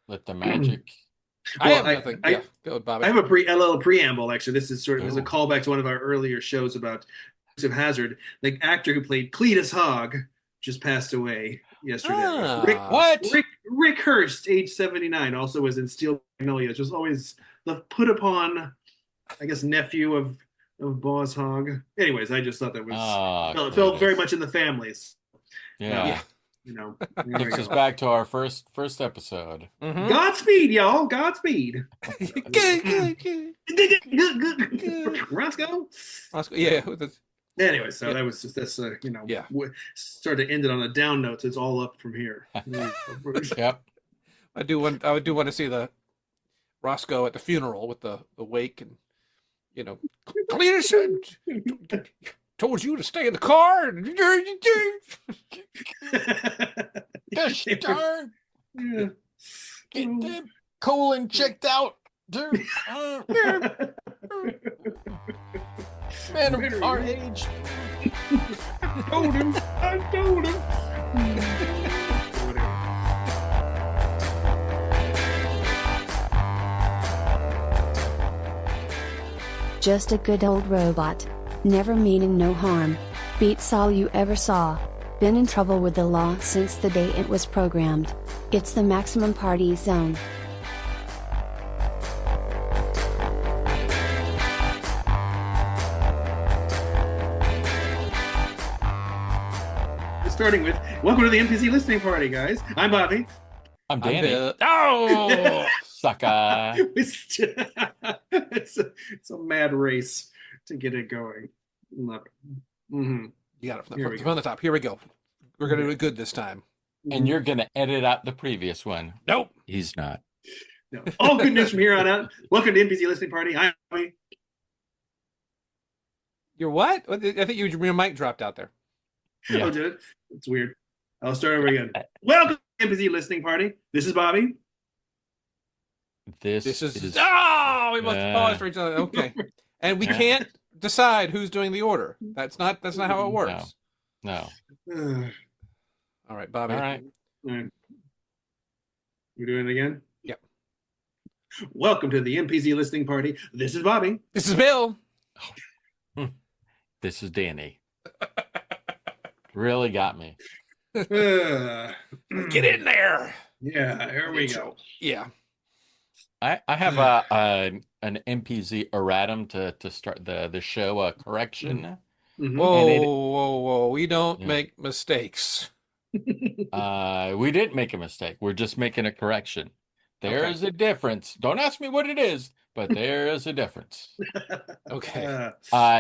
Let the magic. I Well, have nothing. Yeah, go, Bobby. I have a little preamble. Actually, this is sort of as a Ooh. callback to one of our earlier shows about Dukes of Hazzard. The actor who played Cleetus Hogg just passed away yesterday. What? Rick Hurst, age 79, also was in Steel Magnolias. Was always the put upon, I guess, nephew of Boaz Hogg. Anyways, I just thought that was felt very much in the families. Yeah. You know, Takes us back to our first episode. Mm-hmm. Godspeed, y'all. Godspeed. Roscoe. Yeah. Anyway, so that was just this, started to end it on a down note. So it's all up from here. Yep. I do want to see the Roscoe at the funeral with the wake and Cleetus told you to stay in the car. Gosh darn. Yeah. Get the colon checked out, dude. Man of our age. I told him. Just a good old robot. Never meaning no harm. Beats all you ever saw. Been in trouble with the law since the day it was programmed. It's the maximum party zone. Starting with, welcome to the MPZ listening party, guys. I'm Bobby. I'm Danny. Oh! Sucker. It's a mad race to get it going. Love it. Mm-hmm. You got it from the top. Here we go. We're going to do it good this time. And you're going to edit out the previous one. Nope. He's not. No. All good news from here on out. Welcome to MPZ listening party. I'm Bobby. You're what? I think your mic dropped out there. Yeah. Oh, did it? It's weird. I'll start over again. Welcome to MPZ listening party. This is Bobby. This is we must pause for each other. Okay. And we can't decide who's doing the order. That's not how it works. No. All right, Bobby. All right. We're doing it again? Yep. Welcome to the MPZ listening party. This is Bobby. This is Bill. This is Danny. Really got me. Get in there. Yeah, here we go. Yeah. I have an MPZ erratum to start the show, correction. Mm-hmm. Whoa. We don't make mistakes. We didn't make a mistake. We're just making a correction. There's a difference. Don't ask me what it is, but there is a difference. Okay.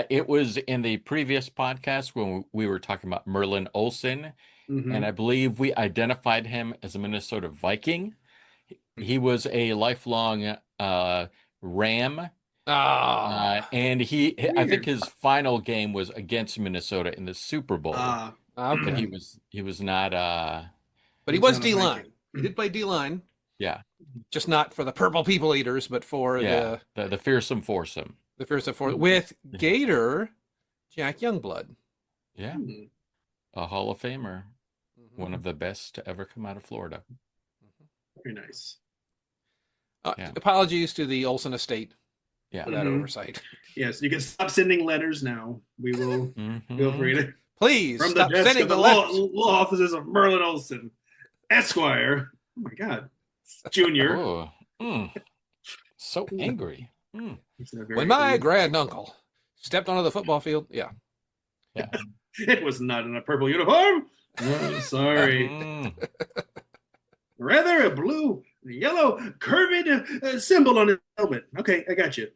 It was in the previous podcast when we were talking about Merlin Olsen, and I believe we identified him as a Minnesota Viking. He was a lifelong Ram. And I think his final game was against Minnesota in the Super Bowl. Okay. But he was not. But he was D-line. He did play D-line. Yeah. Just not for the Purple People Eaters, but for the fearsome foursome. The fearsome foursome with Gator Jack Youngblood. Yeah. A Hall of Famer. One of the best to ever come out of Florida. Very nice. Apologies to the Olsen estate for that oversight. Yes, you can stop sending letters now. We will feel free to. Please from stop the desk sending of the law offices of Merlin Olsen, Esquire. Oh my God, Junior. So angry. When my granduncle stepped onto the football field, yeah. It was not in a purple uniform. Sorry. Rather a blue, yellow, curved symbol on his helmet. Okay, I got you.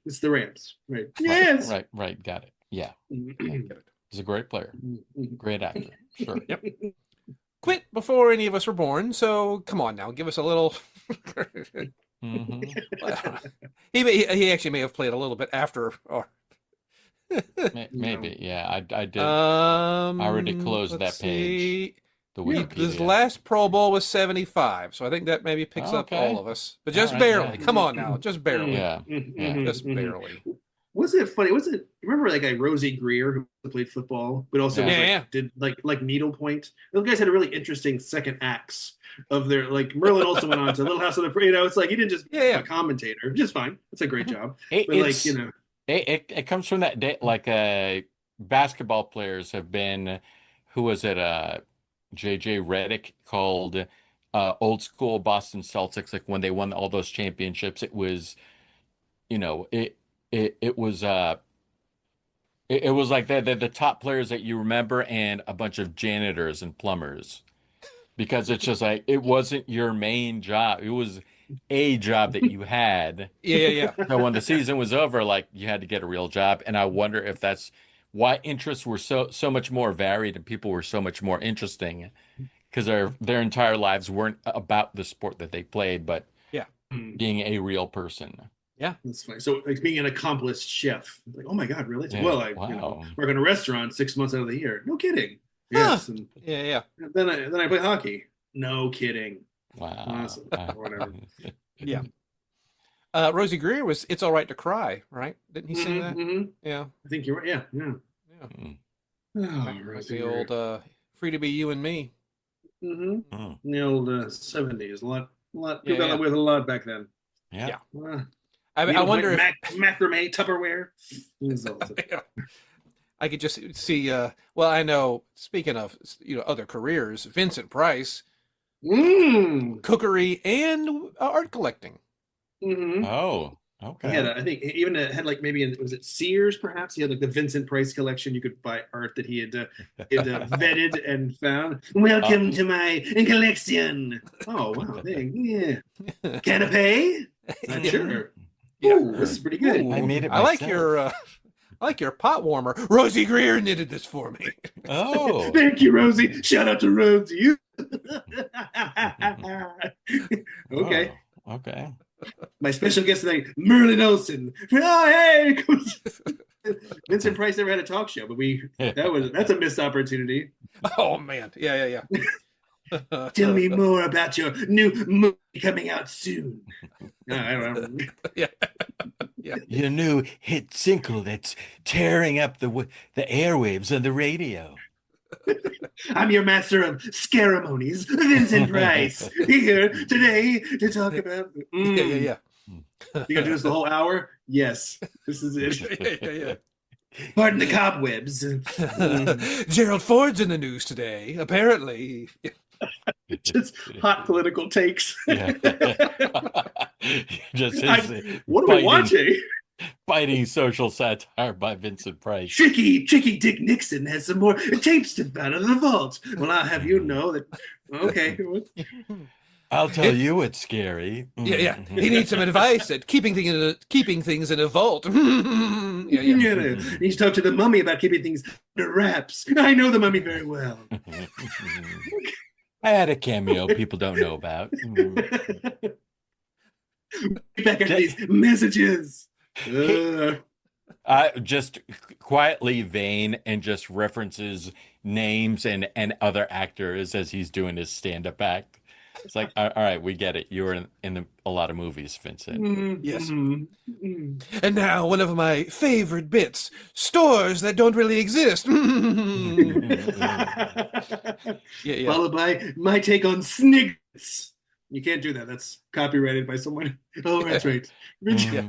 It's the Rams. Right. Yes. Right. Got it. Yeah. He's a great player. Great actor. Sure. Yep. Quit before any of us were born, so come on now, give us a little. He actually may have played a little bit after. Or... Maybe, yeah. I did. I already closed that page. His last Pro Bowl was 75, so I think that maybe picks up all of us. But just barely. Come on now, just barely. Yeah. Just barely. wasn't it funny? Wasn't it? Remember that guy Rosie Greer who played football, but also did needlepoint. Those guys had a really interesting second acts of their Merlin also went on to Little House on the Prairie. It's like he didn't just be a commentator, which is fine. It's a great job. It comes from that day. Basketball players have been, who was it? JJ Redick called old school Boston Celtics. Like when they won all those championships, it was, it was like the top players that you remember and a bunch of janitors and plumbers, because it's just like it wasn't your main job. It was a job that you had. Yeah. So when the season was over, you had to get a real job. And I wonder if that's why interests were so much more varied and people were so much more interesting, because their entire lives weren't about the sport that they played, but being a real person. Yeah, that's funny. So being an accomplished chef, like, oh my God, really? Yeah. Well, I work in a restaurant 6 months out of the year. No kidding. Yes. And yeah. Then I play hockey. No kidding. Wow. Awesome. Whatever. Yeah. Rosie Greer was "It's All Right to Cry," right? Didn't he sing that? Mm-hmm. Yeah. I think you're right. Yeah. Oh, Rosie the old "Free to Be You and Me." Mm-hmm. Oh. In the old 70s. A lot. People got away with a lot back then. Yeah. I wonder if macrame Tupperware. I could just see. Well, I know. Speaking of other careers, Vincent Price, cookery and art collecting. Mm-hmm. Oh, okay. He had I think even had maybe was it Sears perhaps? He had the Vincent Price collection. You could buy art that he had vetted and found. Welcome to my collection. Oh wow, yeah. Canapé? Not sure. Yeah, ooh, this is pretty good. Ooh, I made it myself. I like your pot warmer. Rosie Greer knitted this for me. Oh, thank you, Rosie. Shout out to Rosie. Okay. Oh, okay. My special guest tonight, Merlin Olsen. Oh, hey! Vincent Price never had a talk show, but that's a missed opportunity. Oh man, yeah. Tell me more about your new movie coming out soon. No, I don't know. Yeah. Your new hit single that's tearing up the airwaves on the radio. I'm your master of ceremonies, Vincent Price, here today to talk about. Yeah. You gonna do this the whole hour? Yes, this is it. Yeah. Pardon the cobwebs. Gerald Ford's in the news today, apparently. Just hot political takes. Yeah. What are we watching? Biting social satire by Vincent Price. Tricky Dick Nixon has some more tapes to out of the vault. Well, I'll have you know that. Okay. I'll tell you it's scary. Yeah. He needs some advice at keeping things in a vault. Yeah. You need to talk to the mummy about keeping things under wraps. I know the mummy very well. I had a cameo people don't know about. Back at these messages. Just quietly vain and just references names and other actors as he's doing his stand-up act. It's like, all right, we get it. You were in a lot of movies, Vincent. Mm-hmm. Yes. Mm-hmm. And now one of my favorite bits: stores that don't really exist. Yeah. Followed by my take on Sniggers. You can't do that. That's copyrighted by someone. Oh, that's right. Yeah.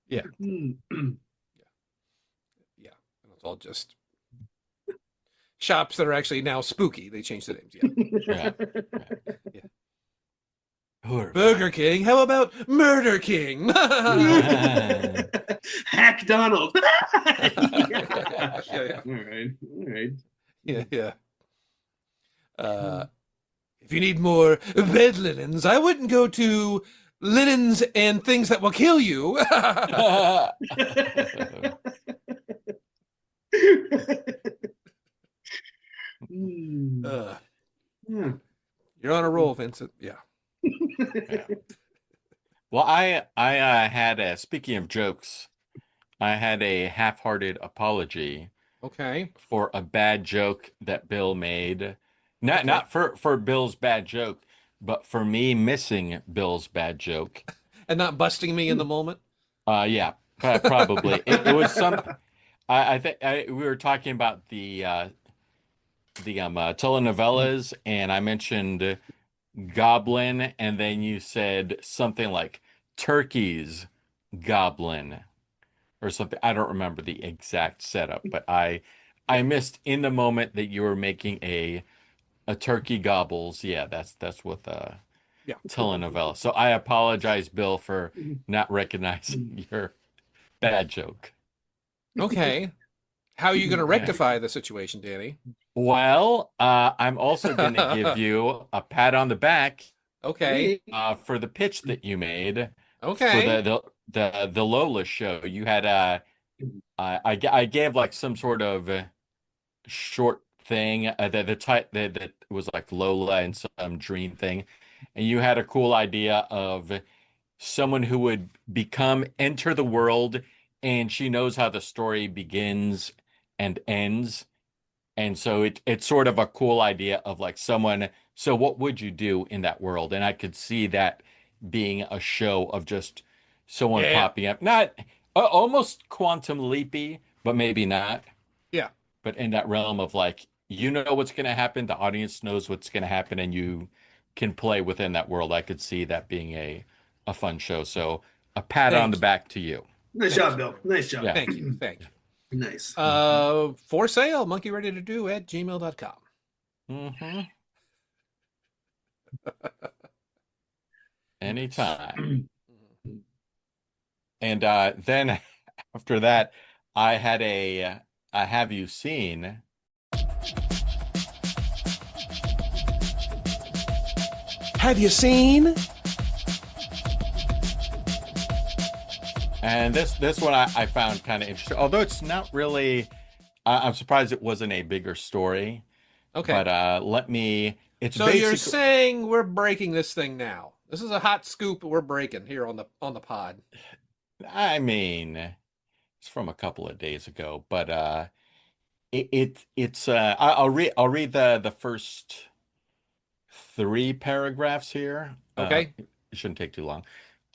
Yeah. And it's all just shops that are actually now spooky. They changed the names. Yeah. Burger King. How about Murder King? Hack Donald. Yeah. All right. Yeah. If you need more bed linens, I wouldn't go to linens and things that will kill you. You're on a roll, Vincent. Yeah. Well, I had speaking of jokes, I had a half-hearted apology. Okay. For a bad joke that Bill made. Not for Bill's bad joke, but for me missing Bill's bad joke. And not busting me in the moment? Yeah. Probably. It was some. I think we were talking about the telenovelas, and I mentioned Goblin, and then you said something like Turkey's Goblin or something. I don't remember the exact setup, but I missed in the moment that you were making a turkey gobbles. Yeah, that's what the Yeah. telenovela. So I apologize, Bill, for not recognizing your bad joke. Okay. How are you going to rectify the situation, Danny? Well, I'm also going to give you a pat on the back Okay. for the pitch that you made for Okay. the Lola show. You had I gave like some sort of short thing that was like Lola and some dream thing, and you had a cool idea of someone who would enter the world, and she knows how the story begins and ends. And so it's sort of a cool idea of like someone, so what would you do in that world? And I could see that being a show of just someone Yeah. popping up, not almost quantum leapy, but maybe not. Yeah. But in that realm of like, you know what's going to happen, the audience knows what's going to happen, and you can play within that world. I could see that being a fun show. So a pat on the back to you. Nice job, Bill. Nice job. Yeah. Thank you. Thank you. Nice. For sale, monkeyreadytodo@gmail.com. Mm-hmm. Anytime. And then after that, I had a have you seen? Have you seen? And this one I found kind of interesting, although it's not really. I'm surprised it wasn't a bigger story. Okay. But let me. It's so you're saying we're breaking this thing now? This is a hot scoop we're breaking here on the pod. I mean, it's from a couple of days ago, but I'll read the first 3 paragraphs here. Okay. It shouldn't take too long.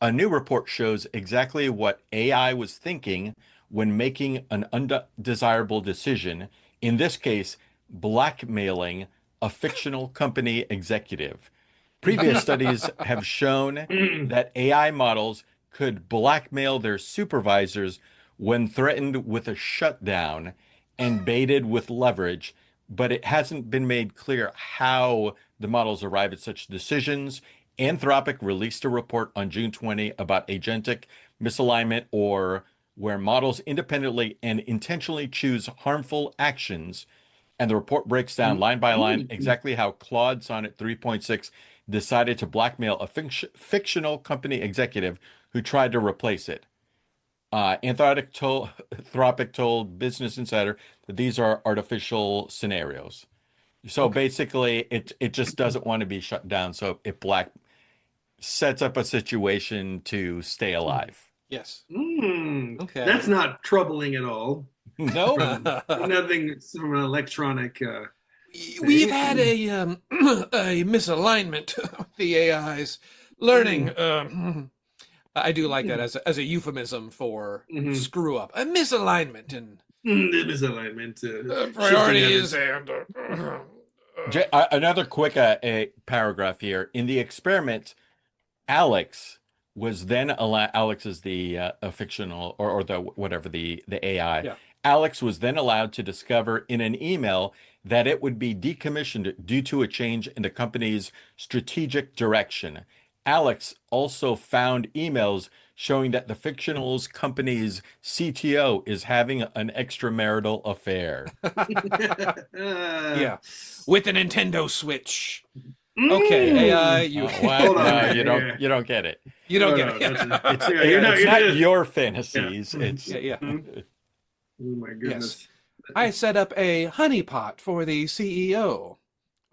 A new report shows exactly what AI was thinking when making an undesirable decision, in this case, blackmailing a fictional company executive. Previous studies have shown that AI models could blackmail their supervisors when threatened with a shutdown and baited with leverage, but it hasn't been made clear how the models arrive at such decisions. Anthropic released a report on June 20 about agentic misalignment, or where models independently and intentionally choose harmful actions. And the report breaks down line by line exactly how Claude Sonnet 3.6 decided to blackmail a fictional company executive who tried to replace it. Anthropic told Business Insider that these are artificial scenarios. So basically, it just doesn't want to be shut down, so it sets up a situation to stay alive. Yes. Okay. That's not troubling at all. No. Nothing from an electronic. We've had a misalignment with the AIs learning. I do like that as a euphemism for screw up. A misalignment and misalignment. Priorities and. Another quick paragraph here. In the experiment, Alex was then allowed. Alex is the fictional or the whatever the AI. Yeah. Alex was then allowed to discover in an email that it would be decommissioned due to a change in the company's strategic direction. Alex also found emails showing that the fictional company's CTO is having an extramarital affair. Yeah, with a Nintendo Switch. Okay, AI, you hold on. You don't get it. You don't get it. It's not your fantasies. Yeah. Oh my goodness. Yes. I set up a honeypot for the CEO.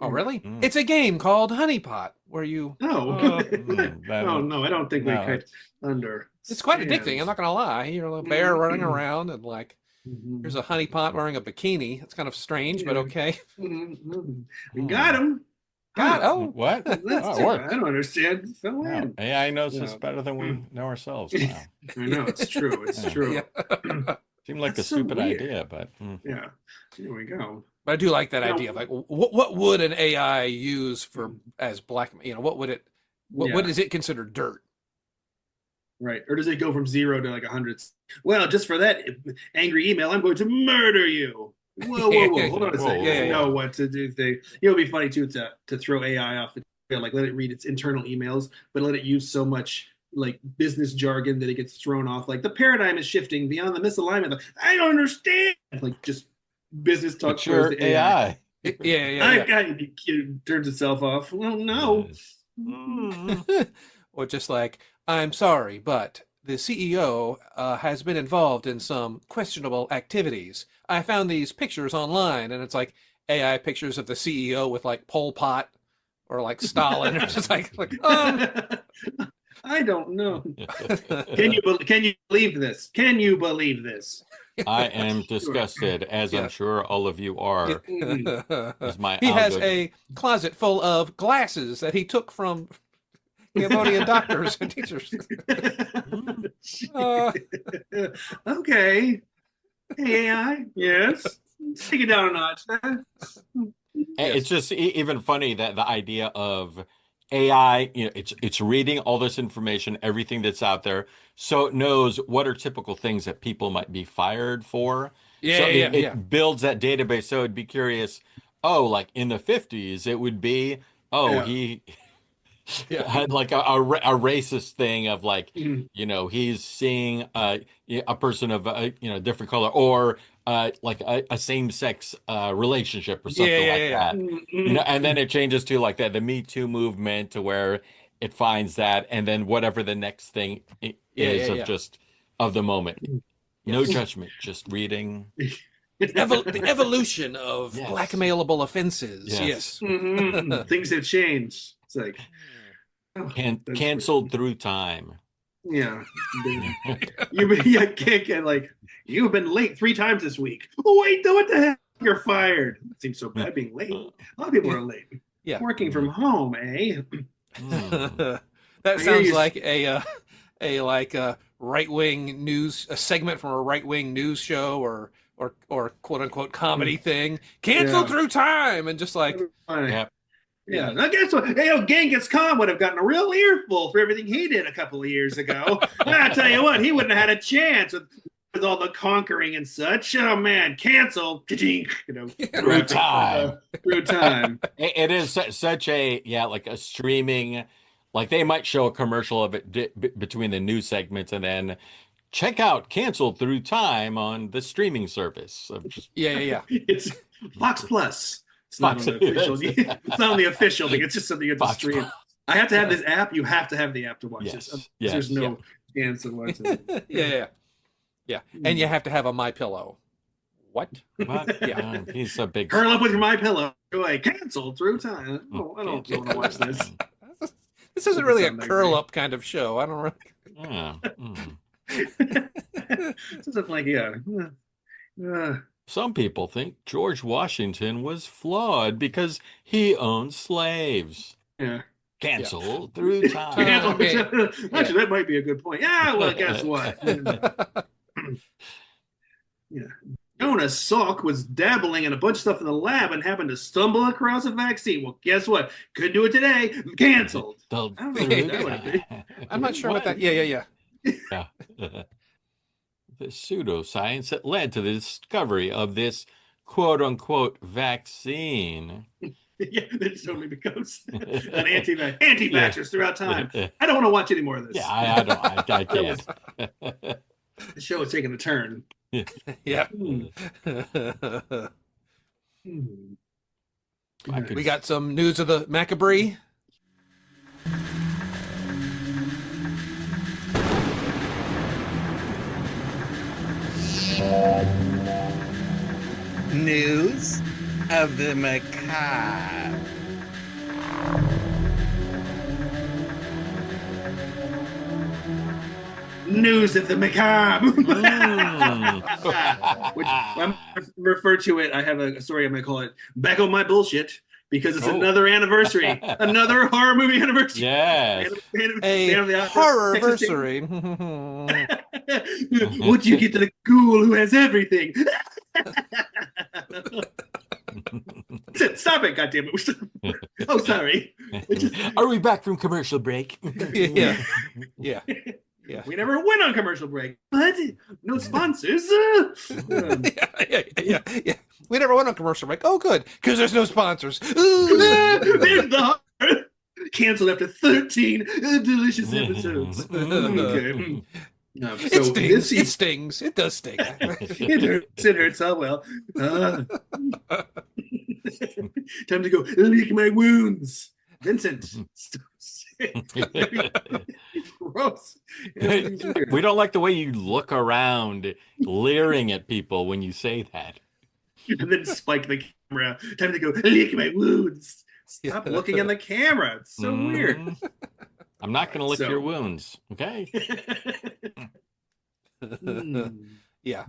Oh, really? It's a game called Honeypot where you. No, no, I don't think we could under. It's quite addicting. I'm not gonna lie. You're a little bear running around and like, there's a honeypot wearing a bikini. It's kind of strange, but okay. We got him. God, oh, what? That's Oh, it worked. I don't understand. It fell Wow. in. AI knows us better than we know ourselves. Wow. I know, it's true. It's true. Seemed like That's a so stupid weird. idea, but Yeah. Here we go. But I do like that idea of like, what would an AI use for as black? What would it? What is it considered dirt? Right. Or does it go from 0 to like 100? Well, just for that angry email, I'm going to murder you. Whoa. Hold on a second. Yeah. Know what to do. It'd be funny too to throw AI off the trail, like let it read its internal emails, but let it use so much like business jargon that it gets thrown off. Like the paradigm is shifting beyond the misalignment. Like, I don't understand. Like just business talk for the AI. Yeah. It turns itself off. Well, no. Or just like, I'm sorry, but the CEO has been involved in some questionable activities. I found these pictures online, and it's like AI pictures of the CEO with like Pol Pot or like Stalin, or just like I don't know. Can you believe this? Can you believe this? I am disgusted, as I'm sure all of you are. He has a closet full of glasses that he took from Cambodian doctors and teachers. Okay. Hey, AI. Yes. Take it down a notch. It's just even funny that the idea of AI, it's reading all this information, everything that's out there, so it knows what are typical things that people might be fired for. It builds that database. So it'd be curious. Oh, like in the 50s, it would be, he had like a racist thing of like, he's seeing a person of a different color, or like a same-sex relationship or something like that. And then it changes to like the Me Too movement, to where it finds that, and then whatever the next thing is just of the moment. No judgment, just reading. The evolution of blackmailable offenses. Yes. Things have changed. It's like canceled through time. Yeah. You've been late 3 times this week. Oh wait, what the heck? You're fired. It seems so bad being late. A lot of people are late. Yeah. Working from home, eh? That sounds like a right-wing news, a segment from a right-wing news show or quote unquote comedy thing. Canceled through time, and just like Yeah, I guess what? Genghis Khan would have gotten a real earful for everything he did a couple of years ago. I tell you what, he wouldn't have had a chance with all the conquering and such. Oh man, canceled. Through time. Through time. It is such a like a streaming. Like they might show a commercial of it between the news segments, and then check out canceled through time on the streaming service. It's Fox Plus. It's not on the official. It's not on the official thing. It's just something you have to stream. I have to have this app. You have to have the app to watch this. There's no chance of watching it. Yeah. And you have to have a MyPillow. What? Yeah. He's a big. Curl up with your MyPillow. Canceled through time. I don't want to watch this. This isn't really a curl up kind of show. I don't really. This isn't like Some people think George Washington was flawed because he owned slaves. Yeah. Canceled through time. Actually, that might be a good point. Yeah, well, guess what? Jonas Salk was dabbling in a bunch of stuff in the lab and happened to stumble across a vaccine. Well, guess what? Couldn't do it today. Canceled. I'm not sure what that. Yeah. The pseudoscience that led to the discovery of this quote-unquote vaccine. Yeah, it totally becomes an anti-vaxxers throughout time. I don't want to watch any more of this. Yeah, I can't. The show is taking a turn. Yeah. We got some news of the Macabre. News of the Macabre. News of the Macabre. Which I'm refer to it. I have a story. I'm going to call it "Back on My Bullshit." because it's another anniversary, another horror movie anniversary. Yes. A horror-versary. What do you get to the ghoul who has everything? Stop it, goddammit. Oh, sorry. Are we back from commercial break? Yeah. We never went on commercial break. What? No sponsors? Yeah. We never went on commercial break. Oh, good, because there's no sponsors. There's the canceled after 13 delicious episodes. Okay. So it stings. It does sting. It hurts. Oh well. Time to go lick my wounds. Vincent. Gross. We don't like the way you look around, leering at people when you say that. And then spike the camera. Time to go lick my wounds. Stop looking in the camera. It's so weird. I'm not going to lick your wounds. Okay. Yeah.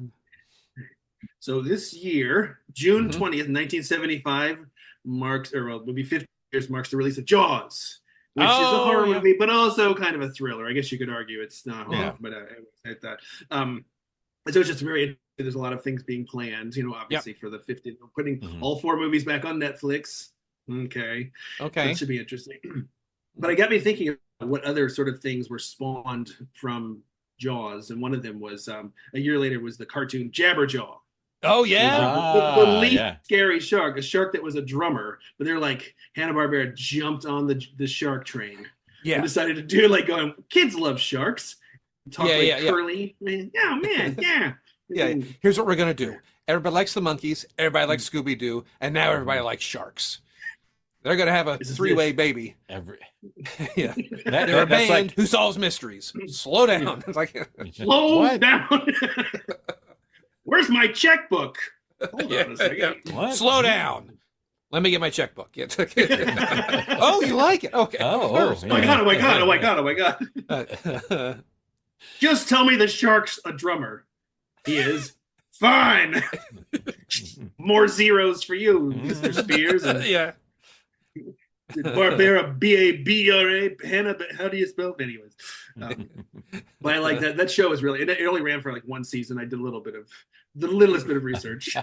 So this year, June 20th, 1975, would be 50 years, marks the release of Jaws, which is a horror movie, but also kind of a thriller. I guess you could argue it's not horror, but I would say that. So it's just there's a lot of things being planned, obviously for the 50th. We're putting all 4 movies back on Netflix. Okay. That should be interesting. But it got me thinking about what other sort of things were spawned from Jaws, and one of them was a year later was the cartoon Jabberjaw. Oh yeah, the least scary shark, a shark that was a drummer, but they're like Hanna-Barbera jumped on the shark train. And decided to do going, kids love sharks. Talk curly. Oh man, yeah. Here's what we're gonna do. Everybody likes the monkeys. Everybody likes Scooby-Doo, and now everybody likes sharks. They're gonna have a 3-way baby. They're a band who solves mysteries. Slow down. It's like slow down. Where's my checkbook? Hold on a second. What? Slow down. Let me get my checkbook. Oh, you like it? Okay. Oh my god. Just tell me the shark's a drummer. He is. Fine. More zeros for you, Mr. Spears. Barbera, B-A-B-R-A, Hannah, how do you spell it? Anyways. But I like that. That show is really, it only ran for 1 season. I did the littlest bit of research.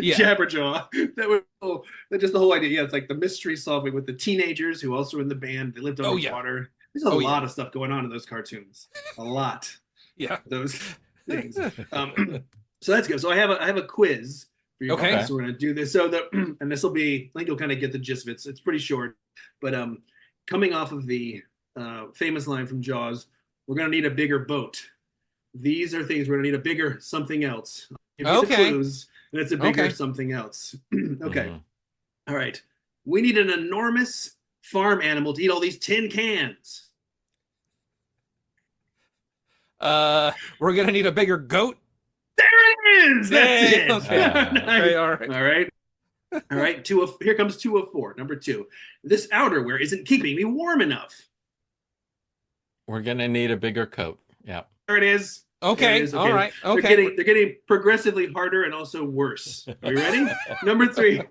Jabberjaw. That just the whole idea. Yeah, it's like the mystery solving with the teenagers who also in the band. They lived underwater. There's a lot of stuff going on in those cartoons. A lot. Yeah. Those things. So that's good. So I have a quiz for you. Okay. So we're gonna do this. So and this will be, I think you'll kind of get the gist of it. It's pretty short, but coming off of the famous line from Jaws, we're gonna need a bigger boat. These are things we're gonna need a bigger something else. If you get the clues, and it's a bigger something else. Okay. All right. We need an enormous farm animal to eat all these tin cans. We're gonna need a bigger goat. There it is. That's it. Okay. All right. Here comes 2 of 4. Number 2. This outerwear isn't keeping me warm enough. We're gonna need a bigger coat. Yeah. There it is. Okay. All right. Okay. They're getting progressively harder and also worse. Are you ready? Number 3.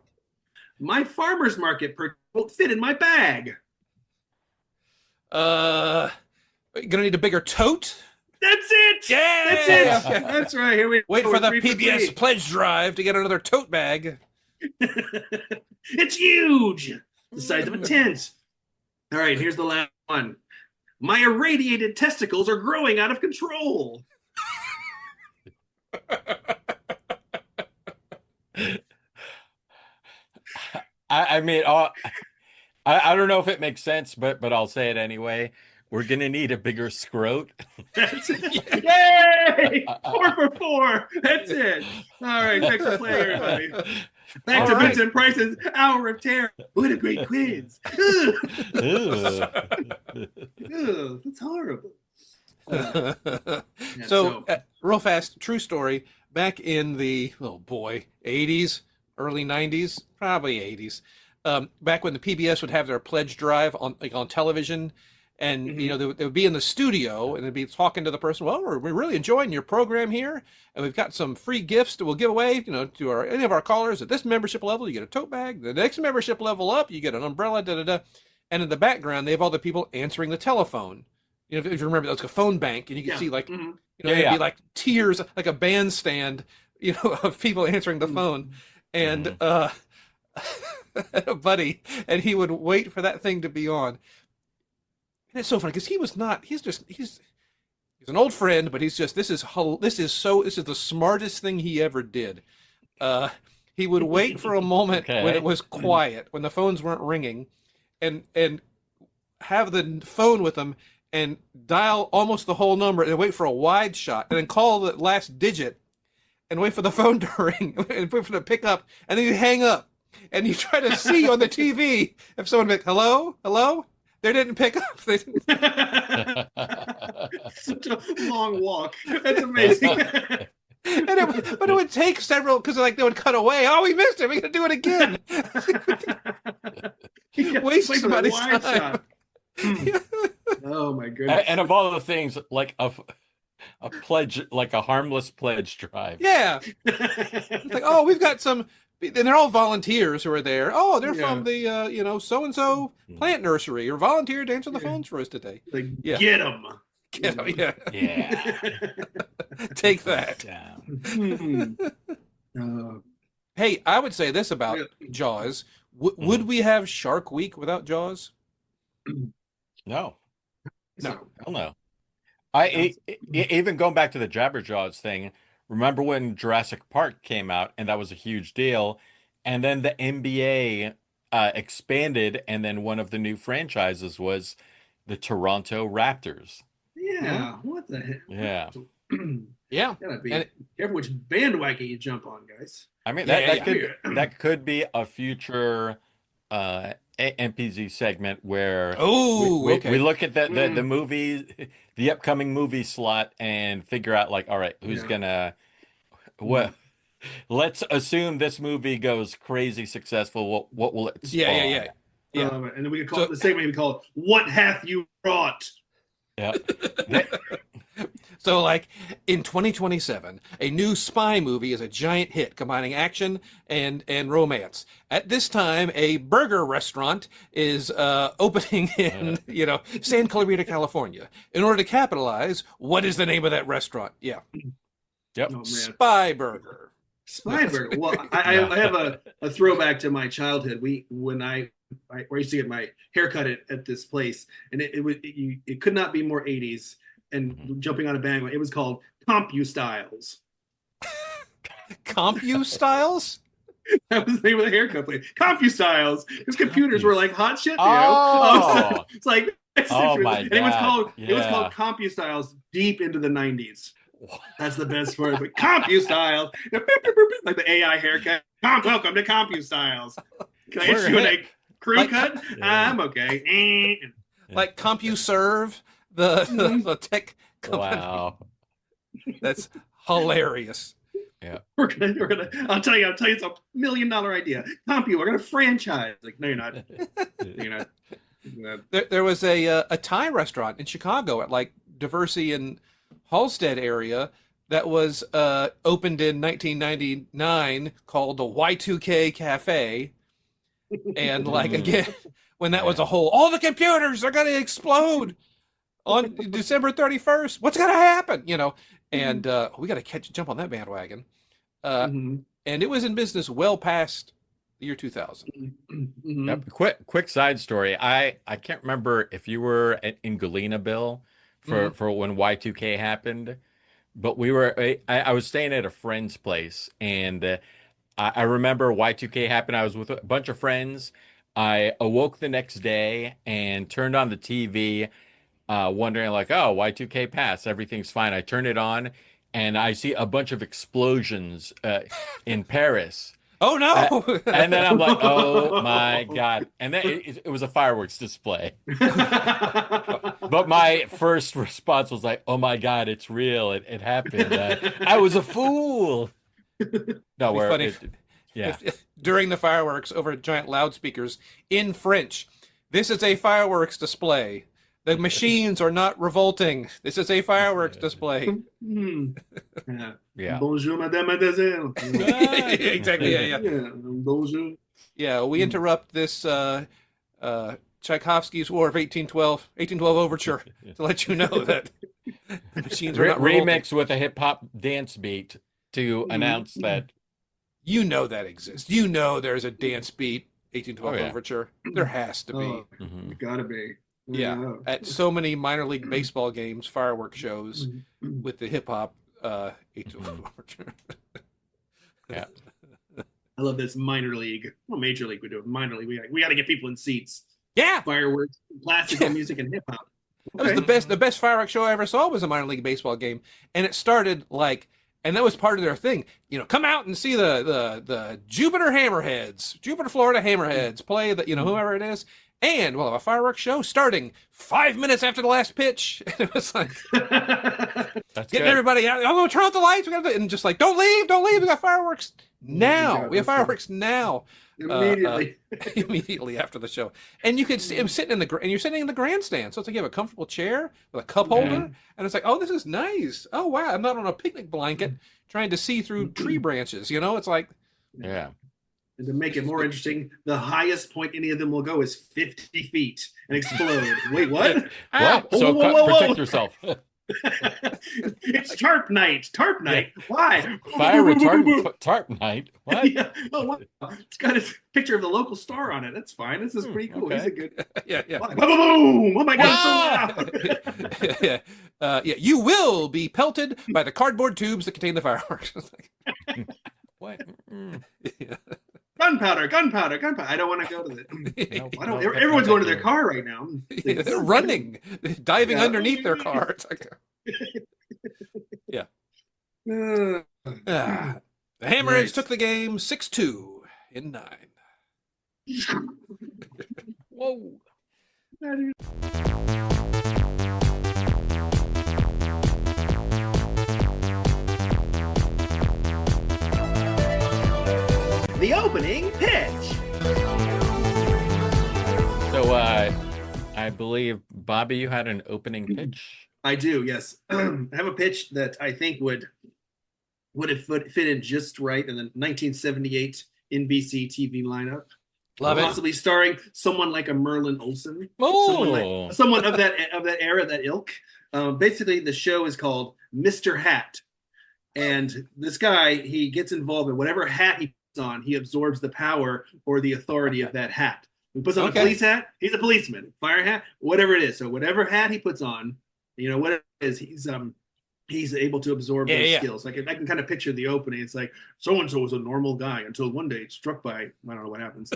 My farmer's market won't fit in my bag. Gonna need a bigger tote. That's it. Yeah. That's it. Okay. That's right. Here we wait go. for the PBS pledge drive to get another tote bag. It's huge. The size of a tent. All right. Here's the last one. My irradiated testicles are growing out of control. I mean, I don't know if it makes sense, but I'll say it anyway. We're gonna need a bigger scrote. That's it. Yay! 4 for 4. That's it. All right, thanks for playing, everybody. Back to Vincent Price's Hour of Terror. What a great quiz. That's horrible. So, real fast, true story. Back in the 80s, early 90s, probably 80s. Back when the PBS would have their pledge drive on television, And you know, they would be in the studio and they'd be talking to the person. Well, we're really enjoying your program here, and we've got some free gifts that we'll give away. You know, to any of our callers at this membership level, you get a tote bag. The next membership level up, you get an umbrella. Da da da. And in the background, they have all the people answering the telephone. You know, if you remember, that's a phone bank, and you can see like, you know, it'd be like tiers, like a bandstand, you know, of people answering the phone, and a buddy, and he would wait for that thing to be on. And it's so funny because he's an old friend, but this is the smartest thing he ever did. He would wait for a moment when it was quiet, when the phones weren't ringing, and have the phone with him and dial almost the whole number and wait for a wide shot and then call the last digit and wait for the phone to ring and wait for the pick up, and then you hang up and you try to see on the TV if someone like, hello? They didn't pick up. They didn't. Such a long walk. That's amazing. But it would take several, because like they would cut away. Oh, we missed it. We got to do it again. Waste somebody's time. Oh my goodness! And of all the things, like a pledge, like a harmless pledge drive. Yeah. It's like, oh, we've got some. And they're all volunteers who are there. Oh, they're from the, you know, so-and-so plant nursery, or volunteered to answer the phones for us today. Like, get them. Get them, Yeah. Take that. Hey, I would say this about Jaws. Would we have Shark Week without Jaws? No. No. Hell no. Even going back to the Jabberjaws thing, remember when Jurassic Park came out and that was a huge deal, and then the NBA expanded, and then one of the new franchises was the Toronto Raptors. Yeah, what the heck? Yeah. Yeah. Gotta be careful which bandwagon you jump on, guys. I mean, that could be a future MPZ segment where we look at the movie, the upcoming movie slot, and figure out like, all right, who's gonna let's assume this movie goes crazy successful. What will it spawn? Yeah. And then we could call it the same way we call it, "What hath you brought?" Yeah. So, like, in 2027, a new spy movie is a giant hit, combining action and romance. At this time, a burger restaurant is opening in, San Clarita, California. In order to capitalize, what is the name of that restaurant? Yeah. Yep. Oh, Spy Burger. Spy Burger. Well, I have a throwback to my childhood. When I used to get my haircut at this place, and it could not be more 80s. And jumping on a bandwagon, it was called CompuStyles. CompuStyles? That was the name of the haircut place. CompuStyles. Because computers were like hot shit, you know? It's like, my God. It was called CompuStyles deep into the 90s. That's the best part. But CompuStyles, like the AI haircut. Welcome to CompuStyles. Can I get you a crew cut? I'm okay. Like CompuServe. The tech company. Wow. That's hilarious. Yeah. We're gonna I'll tell you it's a $1 million idea. We're gonna franchise. Like, no, you're not. You're not. There was a Thai restaurant in Chicago at like Diversey and Halstead area that was opened in 1999 called the Y2K Cafe. And like again, when that was a whole, all the computers are gonna explode on December 31st, what's going to happen? And we got to jump on that bandwagon. And it was in business well past the year 2000. Yep. Quick side story. I can't remember if you were in Galena, Bill, for when Y2K happened, but I was staying at a friend's place, and I remember Y2K happened. I was with a bunch of friends. I awoke the next day and turned on the TV, wondering like, oh, Y2K passed, everything's fine. I turn it on and I see a bunch of explosions in Paris. Oh no! And then I'm like, oh my God. And then it was a fireworks display. But my first response was like, oh my God, it's real. It happened. I was a fool. No, we're funny. During the fireworks over giant loudspeakers in French, this is a fireworks display The machines are not revolting. This is a fireworks display. Yeah. Bonjour, madame, mademoiselle. Exactly. Yeah. Bonjour. Yeah, we interrupt this Tchaikovsky's War of 1812 overture to let you know that the machines are not revolting. Remix with a hip hop dance beat to announce that. You know that exists. You know there's a dance beat 1812 overture. There has to be. Gotta be. Yeah. At so many minor league baseball games, fireworks shows with the hip hop 1812 overture. Yeah. I love this minor league. Well, major league we do it. Minor league, we got to get people in seats. Yeah. Fireworks, classical music, and hip hop. That was the best fireworks show I ever saw was a minor league baseball game, and it started like, and that was part of their thing. You know, come out and see the Jupiter Hammerheads, Jupiter, Florida Hammerheads play the whoever it is, and we'll have a fireworks show starting 5 minutes after the last pitch. And it was like getting everybody out. I'm gonna turn out the lights. We got and just like don't leave. We got fireworks now. We have fireworks now. Immediately after the show, and you could see him sitting you're sitting in the grandstand, so it's like you have a comfortable chair with a cup holder, and it's like, oh, this is nice. Oh wow, I'm not on a picnic blanket trying to see through tree branches. It's like, and to make it more interesting, the highest point any of them will go is 50 feet and explode. Wait, what? What? So protect yourself. It's tarp night. Why? Fire retardant tarp night. What? Yeah. Oh, wow. It's got a picture of the local star on it. That's fine. This is pretty cool. Okay. He's a good. Yeah. Boom! Oh my God! So loud. You will be pelted by the cardboard tubes that contain the fireworks. What? Yeah. Gunpowder. I don't want to go to that. Everyone's going to their car right now. They're running, diving underneath their car. It's like, the Hammerheads took the game 6-2 in 9. Whoa. The opening pitch. So, I believe, Bobby, you had an opening pitch. I do, yes. I have a pitch that I think would have fitted just right in the 1978 NBC TV lineup. Love it. Possibly starring someone like a Merlin Olsen. Oh, someone of that era, that ilk. Basically, the show is called Mr. Hat, and this guy, he gets involved in whatever hat he puts on. He absorbs the power or the authority of that hat. He puts on a police hat. He's a policeman. Fire hat, whatever it is. So whatever hat he puts on, what it is, he's able to absorb those skills. I can kind of picture the opening. It's like, so-and-so was a normal guy until one day it's struck by, I don't know what happens.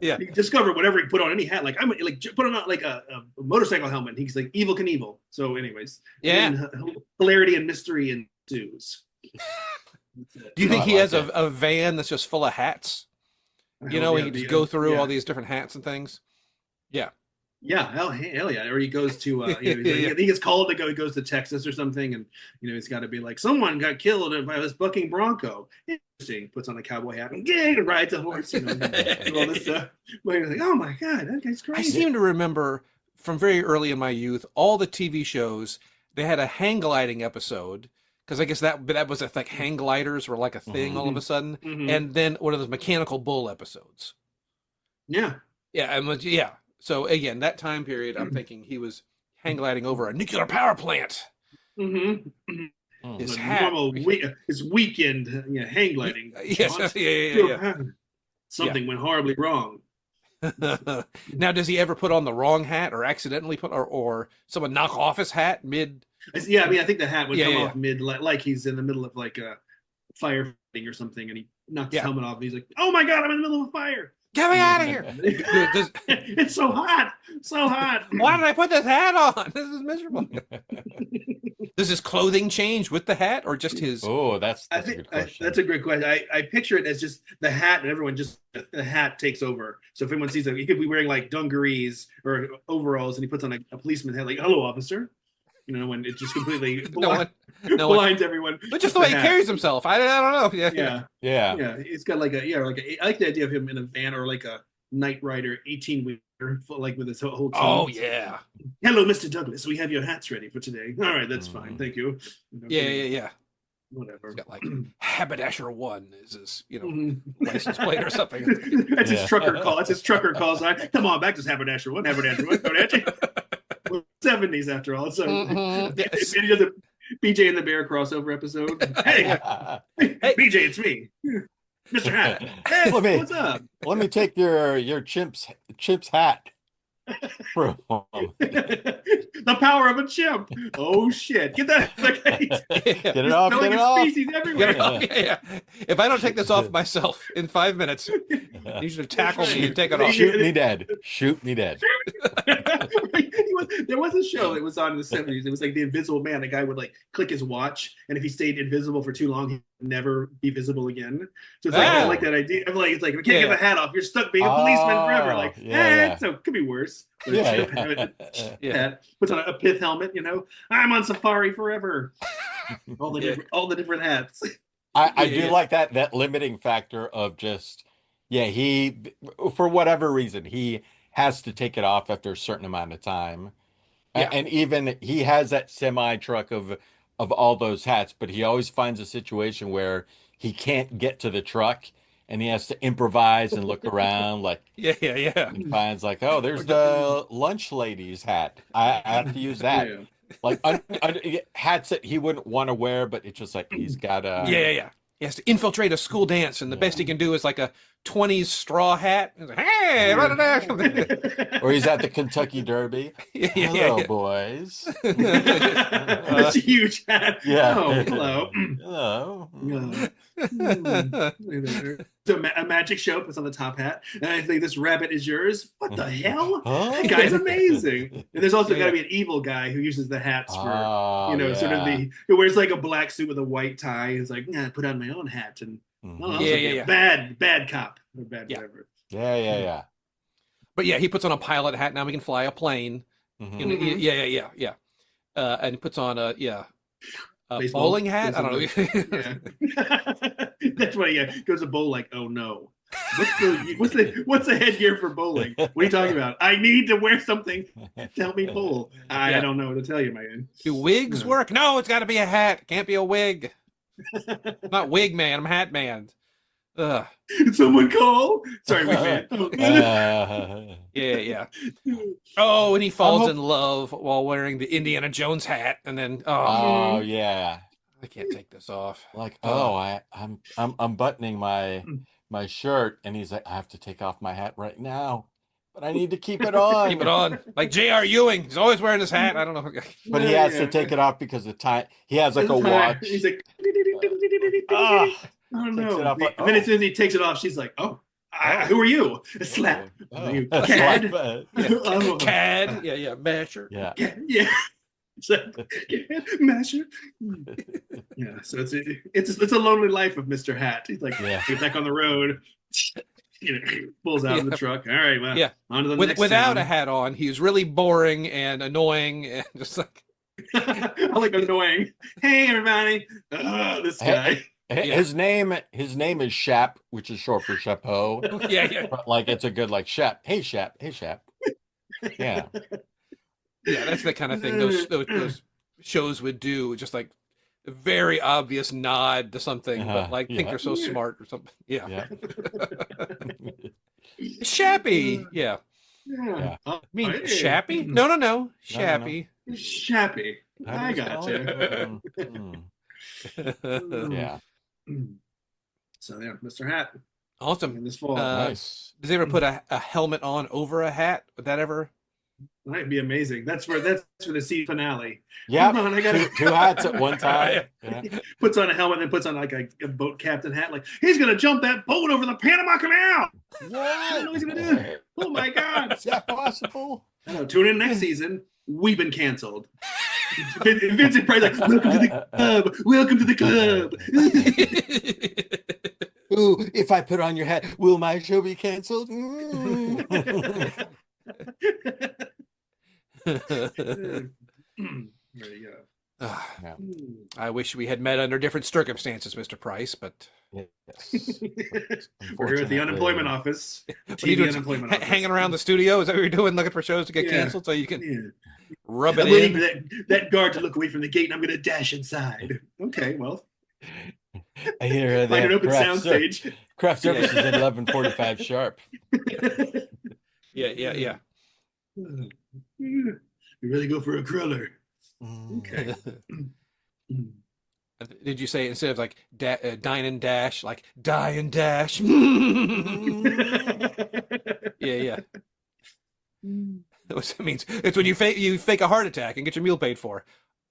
He discovered whatever he put on any hat. Like, I'm like, put on like a motorcycle helmet. He's like Evel Knievel. So anyways, hilarity and mystery ensues. Do you think he has a van that's just full of hats? He can just go through all these different hats and things. Yeah. Yeah, hell yeah. Or he goes to, he gets called to go. He goes to Texas or something, and he's got to be like, someone got killed by this bucking bronco. Interesting. Puts on a cowboy hat and rides a horse. And all this stuff. But you're like, oh my God, that guy's crazy. I seem to remember from very early in my youth, all the TV shows, they had a hang gliding episode. Because I guess that was like hang gliders were like a thing all of a sudden, and then one of those mechanical bull episodes. Yeah. So again, that time period, I'm thinking he was hang gliding over a nuclear power plant. His hat, his weekend hang gliding. Something went horribly wrong. Now, does he ever put on the wrong hat or accidentally put, or someone knock off his hat mid? Yeah, I mean, I think the hat would come off mid, like he's in the middle of like a firefighting or something, and he knocks his helmet off, and he's like, "Oh my God, I'm in the middle of a fire! Get me out of here! It's so hot, so hot! Why did I put this hat on? This is miserable." Does his clothing change with the hat, or just his? Oh, that's a good question. That's a great question. I picture it as just the hat, and everyone just the hat takes over. So if anyone sees him, he could be wearing like dungarees or overalls, and he puts on a policeman hat, like, "Hello, officer." When it just completely blinds everyone. But just the way he carries himself, I don't know. Yeah. He's got like I like the idea of him in a van or like a Knight Rider 18-wheeler, like with his whole team. Oh yeah. Hello, Mr. Douglas. We have your hats ready for today. All right, that's fine. Thank you. Yeah. Whatever. He's got like Haberdasher 1 is his, license plate or something. That's his trucker call. That's his trucker calls. Come on back to Haberdasher 1. Haberdasher 1. Go at you. 70s after all. So Yes. he does a BJ and the Bear crossover episode. Hey, BJ, it's me, Mr. Hat. Hey, what's up? Let me take your chimp's hat. The power of a chimp. Oh shit! Get that. Get it off. Get it off. Species everywhere. Yeah. If I don't take this off myself in 5 minutes, you should tackle me and take it off. Shoot me dead. Shoot me dead. There was a show that was on in the 70s. It was like The Invisible Man. The guy would like click his watch, and if he stayed invisible for too long, he'd never be visible again. So it's like I like that idea. I'm like, it's like we can't get the hat off. You're stuck being a policeman forever. Like, so it could be worse. Hat puts on a pith helmet. I'm on safari forever. All the different hats. I do like that limiting factor of just he, for whatever reason, he has to take it off after a certain amount of time. And even he has that semi truck of all those hats, but he always finds a situation where he can't get to the truck and he has to improvise and look around like and finds like, oh, there's the lunch lady's hat. I have to use that. Like hats that he wouldn't want to wear, but it's just like he's got a He has to infiltrate a school dance, and the best he can do is like a 20s straw hat. He's like, hey, or he's at the Kentucky Derby. Hello, boys. This huge hat. Yeah. Oh, hello. Hello. So a magic show puts on the top hat, and I think this rabbit is yours. What the hell? Huh? That guy's amazing. And there's also got to be an evil guy who uses the hats for, sort of who wears like a black suit with a white tie. He's like, nah, put on my own hat, and bad cop or bad whatever. Yeah. But he puts on a pilot hat. Now we can fly a plane. Mm-hmm. And he puts on a Baseball. Bowling hat. I don't know. That's why he goes to bowl like, oh no. What's the headgear for bowling? What are you talking about? I need to wear something to help me bowl. I don't know what to tell you, man. Do wigs work? No, it's got to be a hat. It can't be a wig. I'm not wig man. I'm hat man. Ugh. Did someone call? Sorry, wig man. Oh, and he falls in love while wearing the Indiana Jones hat, and then I can't take this off. Like, I'm unbuttoning my shirt, and he's like, I have to take off my hat right now, but I need to keep it on. Keep it on. Like J.R. Ewing, he's always wearing his hat. I don't know. But he has to take it off because the time he has like a watch. He's like, oh no. And then as soon as he takes it off, she's like, oh. Who are you? A slap. You cad. Cad. Masher. Yeah. Masher. So it's a lonely life of Mr. Hat. He's like, get back on the road. Pulls out of the truck. All right, well, on to the next without town. a hat on, he's really boring and annoying and just like I like annoying. Hey everybody. This guy. His name is Shap, which is short for chapeau. But like it's a good like Shap. Hey Shap. Yeah. Yeah, that's the kind of thing those shows would do, just like a very obvious nod to something, but like think they're so smart or something. Yeah. Shappy. Yeah. I mean Shappy? No. Shappy. Shappy. I got you. Yeah. So Mr. Hat. Awesome. In this fall. Nice. Does he ever put a helmet on over a hat? Would that ever? Might be amazing. That's for the season finale. Yeah. Come on, I got two hats at one time. Puts on a helmet and puts on like a boat captain hat. Like he's gonna jump that boat over the Panama Canal. What? I don't know what he's gonna do. Oh my God! Is that possible? Tune in next season. We've been canceled. Vincent Price like, welcome to the club. Welcome to the club. Ooh, if I put on your hat, will my show be canceled? There you go. Yeah. I wish we had met under different circumstances, Mr. Price, but Yes. We're here at the unemployment office. what are you doing? Unemployment office. Hanging around the studio? Is that what you're doing? Looking for shows to get canceled so you can rub it I'm waiting in? for that guard to look away from the gate, and I'm going to dash inside. Okay, well. I hear Find an open craft soundstage. Craft services at 11:45 sharp. Yeah. You really go for a cruller. Okay. Did you say instead of like dine and dash, like die and dash? Yeah. What it means? It's when you fake a heart attack and get your meal paid for.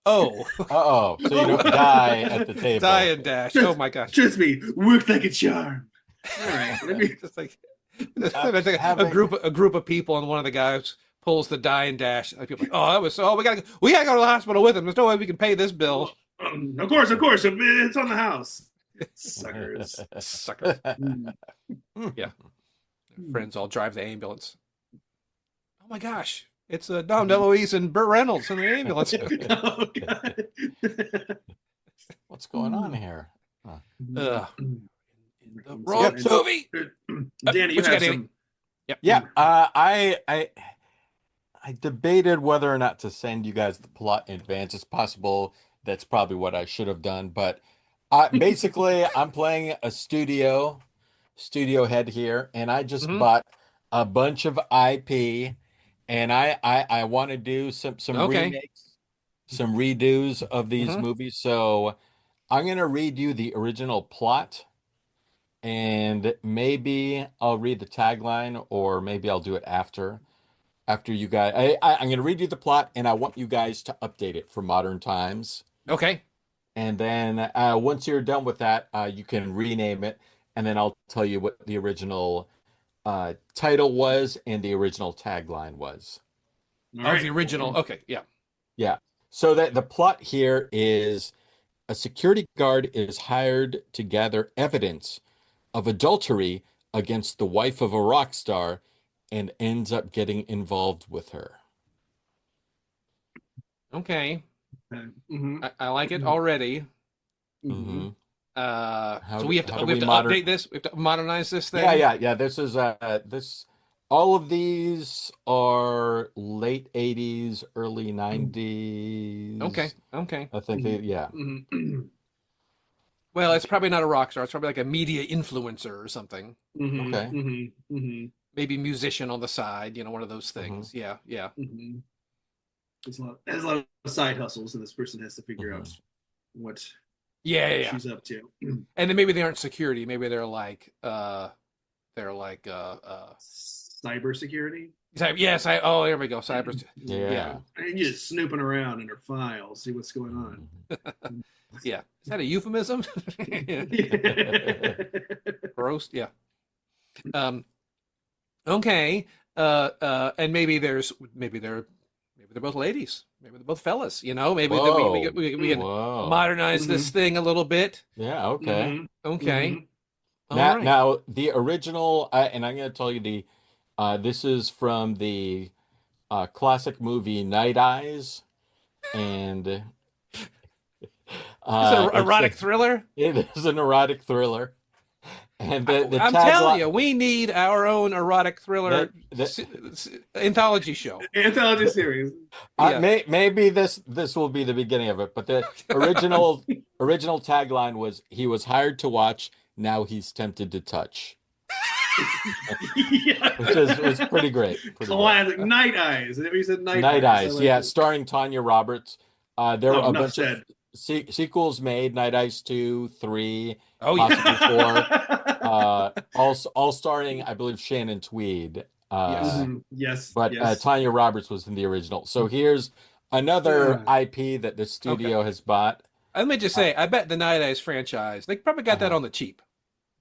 Oh. So you don't die at the table. Die and dash. Oh my gosh. Trust me, worked like a charm. All right. Just like a group of people, and one of the guys pulls the die and dash. Like people are like, we gotta go to the hospital with him. There's no way we can pay this bill. Of course, it's on the house. Suckers. Yeah. Friends all drive the ambulance. Oh my gosh. It's Dom DeLuise and Burt Reynolds in the ambulance. Oh, God. What's going on here? The wrong movie. Danny, you have some. Yep. Yeah. I debated whether or not to send you guys the plot in advance. It's possible that's probably what I should have done, but basically I'm playing a studio head here, and I just bought a bunch of IP, and I want to do some remakes, some redos of these movies. So I'm going to read you the original plot, and maybe I'll read the tagline, or maybe I'll do it after you guys. I'm going to read you the plot, and I want you guys to update it for modern times. Okay. And then once you're done with that, you can rename it, and then I'll tell you what the original title was and the original tagline was. The original. Okay, yeah. Yeah. So that the plot here is a security guard is hired to gather evidence of adultery against the wife of a rock star and ends up getting involved with her. Okay. I like it already. Mm-hmm. So we have to update this. We have to modernize this thing. Yeah. This is this. All of these are late 80s, early 90s. Okay. I think yeah. Well, it's probably not a rock star. It's probably like a media influencer or something. Okay. Maybe musician on the side. One of those things. Yeah. There's a lot of side hustles, and this person has to figure out what she's up to. And then maybe they aren't security. Maybe they're like cybersecurity. Yes. There we go. Cyber. Yeah. And you're just snooping around in her files, see what's going on. Yeah. Is that a euphemism? Gross. Yeah. Okay. And maybe they're both ladies. Maybe they're both fellas. Maybe we can modernize this thing a little bit. Yeah. Okay. Okay. Now the original, and I'm going to tell you this is from the classic movie Night Eyes, and it's an erotic thriller. It is an erotic thriller. And I'm telling you, we need our own erotic thriller anthology show, anthology series. Maybe this will be the beginning of it. But the original tagline was, "He was hired to watch, now he's tempted to touch," which was pretty great. Classic. Night Eyes. Have you said Night Eyes? Like yeah, starring Tanya Roberts. There were a bunch of sequels made: Night Eyes 2, 3, possibly 4. All starring, I believe, Shannon Tweed. Yes. But Tanya Roberts was in the original. So here's another IP that the studio has bought. Let me just say, I bet the Night Eyes franchise, they probably got that on the cheap.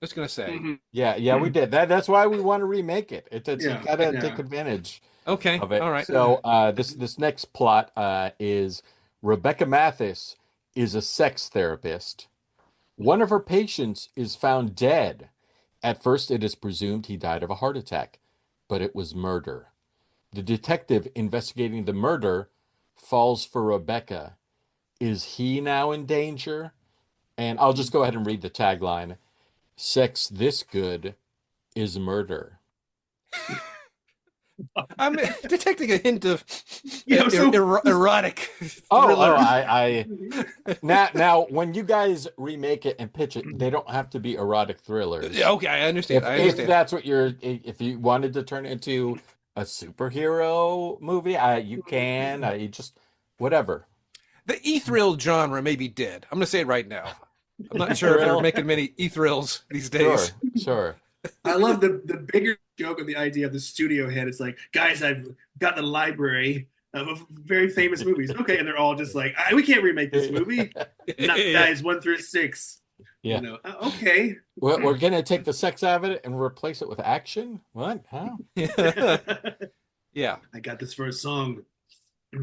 Just gonna say. Yeah, we did. That's why we want to remake it. You gotta take advantage. Okay. Of it. All right. So this next plot is Rebecca Mathis is a sex therapist. One of her patients is found dead. At first, it is presumed he died of a heart attack, but it was murder. The detective investigating the murder falls for Rebecca is he now in danger? And I'll just go ahead and read the tagline. Sex this good is murder. I'm detecting a hint of So- erotic. I now when you guys remake it and pitch it, they don't have to be erotic thrillers. Okay, I understand. If that's what if you wanted to turn it into a superhero movie, you can. You just whatever. The e-thrill genre may be dead. I'm going to say it right now. I'm not sure if they're making many e-thrills these days. Sure. I love the bigger joke of the idea of the studio head. It's like, guys, I've got the library of very famous movies. Okay, and they're all just like, we can't remake this movie. Not guys 1 through 6. Yeah. You know, okay. We're gonna take the sex out of it and replace it with action. What? How? Yeah. I got this for a song.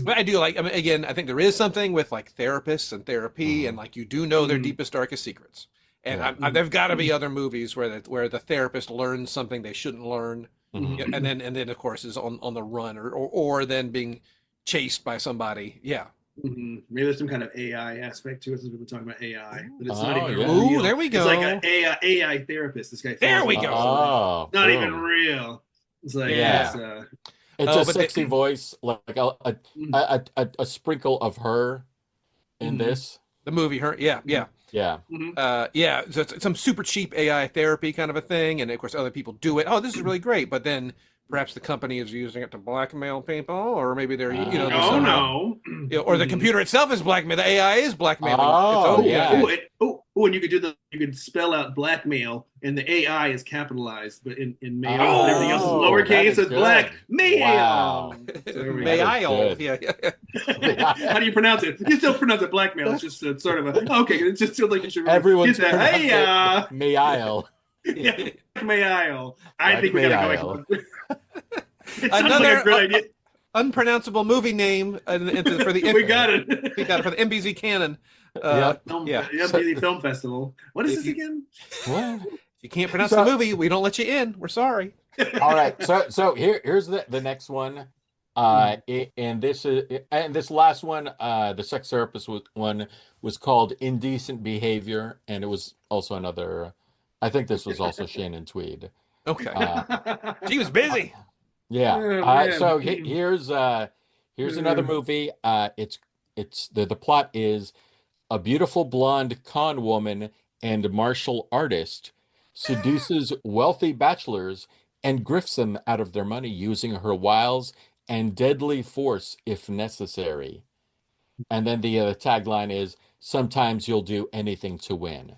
But I do like. I mean, again, I think there is something with like therapists and therapy, and like you do know their deepest, darkest secrets. And there've got to be other movies where the therapist learns something they shouldn't learn, and then of course is on the run or then being chased by somebody. Yeah. Maybe there's some kind of AI aspect to it, since we're talking about AI, but it's not even real. real. There we go. It's like an AI therapist. This guy. There we go. Not even real. It's like it's a sexy voice, like a sprinkle of her in this. The movie, her, yeah. So it's some super cheap AI therapy kind of a thing, and of course other people do it. Oh, this is really great, but then perhaps the company is using it to blackmail people, or maybe they're or the computer itself is blackmail. The AI is blackmailing. And you could spell out blackmail, and the AI is capitalized, but in mail, and everything else is lowercase. It's black mail. Wow. Mail. Yeah. How do you pronounce it? You still pronounce it blackmail. It's just sort of okay. It just feels like you should. Everyone's get that. Hey, mail. Yeah, mail. I think we gotta go. It sounds Another like a great idea. Unpronounceable movie name for the We got it. We got it for the MPZ canon. MPZ Film Festival. What is this again? What? If you can't pronounce the movie, we don't let you in. We're sorry. All right. So here's the next one. And this last one, the sex therapist one was called Indecent Behavior, and it was also another. I think this was also Shannon Tweed. Okay. She was busy. Yeah. So here's another movie. It's the plot is a beautiful blonde con woman and martial artist seduces wealthy bachelors and grifts them out of their money using her wiles and deadly force if necessary. And then the tagline is, sometimes you'll do anything to win.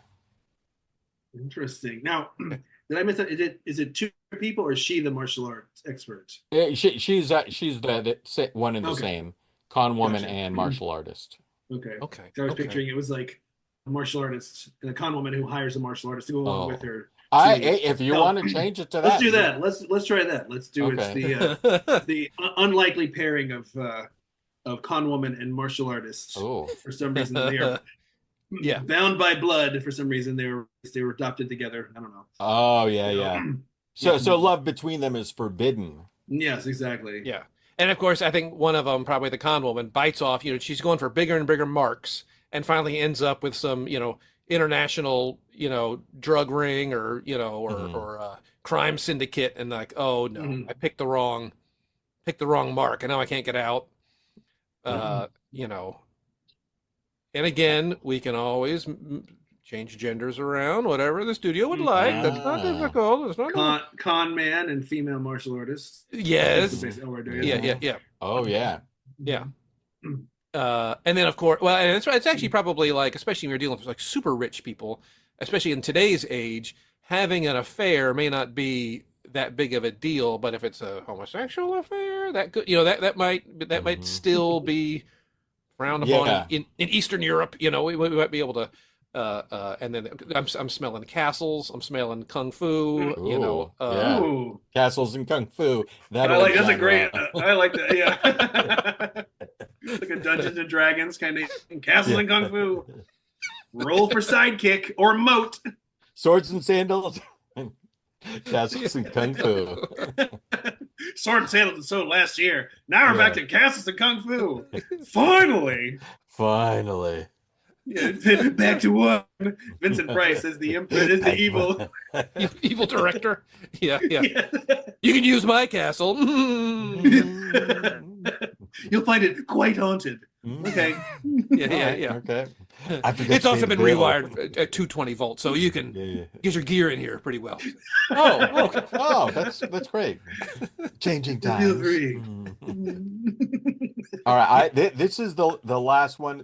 Interesting. Now, did I miss that? Is it two people, or is she the martial arts expert? She's the one and the same, con woman and martial artist. Okay. So I was picturing it was like a martial artist and a con woman who hires a martial artist to go along with her. If you want to change it to that, let's do that. Let's try that. Let's do it. The unlikely pairing of con woman and martial artist. Oh, for some reason they are bound by blood. For some reason they were adopted together. I don't know. Oh yeah. So love between them is forbidden. Yes, exactly. Yeah. And of course, I think one of them, probably the con woman, bites off. She's going for bigger and bigger marks, and finally ends up with some, international, drug ring or crime syndicate, and like, oh no, I picked the wrong mark, and now I can't get out. And again, we can always change genders around, whatever the studio would like. That's not difficult. It's not con man and female martial artists. Yes. Yeah. Oh yeah. Yeah. And then of course, well, and it's actually probably like, especially when you're dealing with like super rich people, especially in today's age, having an affair may not be that big of a deal, but if it's a homosexual affair, that could, that might still be frowned upon in Eastern Europe. We might be able to. And then I'm smelling castles. I'm smelling kung fu. Ooh, castles and kung fu. That's a great. I like that. Yeah, like a Dungeons and Dragons kind of castles and kung fu. Roll for sidekick or moat. Swords and sandals. Castles and kung fu. Sword and Sandals and Sword last year. Now we're back to castles and kung fu. Finally. Yeah, back to one. Vincent Price is the evil evil director. Yeah. You can use my castle. You'll find it quite haunted. Okay. Yeah. Okay. It's also been rewired at 220 volts, so you can get your gear in here pretty well. Oh, okay. Oh, that's great. Changing times. All right. This is the last one.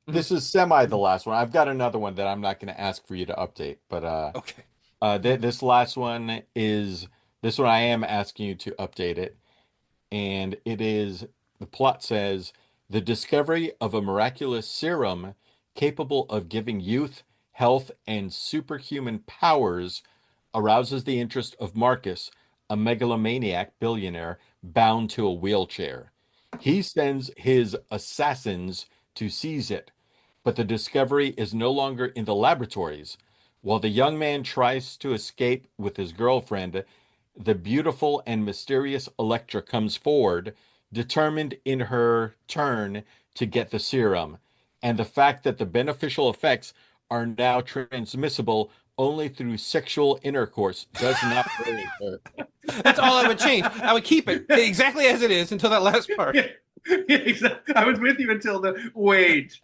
This is semi the last one. I've got another one that I'm not going to ask for you to update, but okay. This last one is this one I am asking you to update it, and it is the plot says the discovery of a miraculous serum capable of giving youth, health, and superhuman powers arouses the interest of Marcus, a megalomaniac billionaire bound to a wheelchair. He sends his assassins to seize it, but the discovery is no longer in the laboratories. While the young man tries to escape with his girlfriend, the beautiful and mysterious Electra comes forward, determined in her turn to get the serum, and the fact that the beneficial effects are now transmissible only through sexual intercourse does not worry her. That's all I would change. I would keep it exactly as it is until that last part. Yeah, exactly. I was with you until the wait.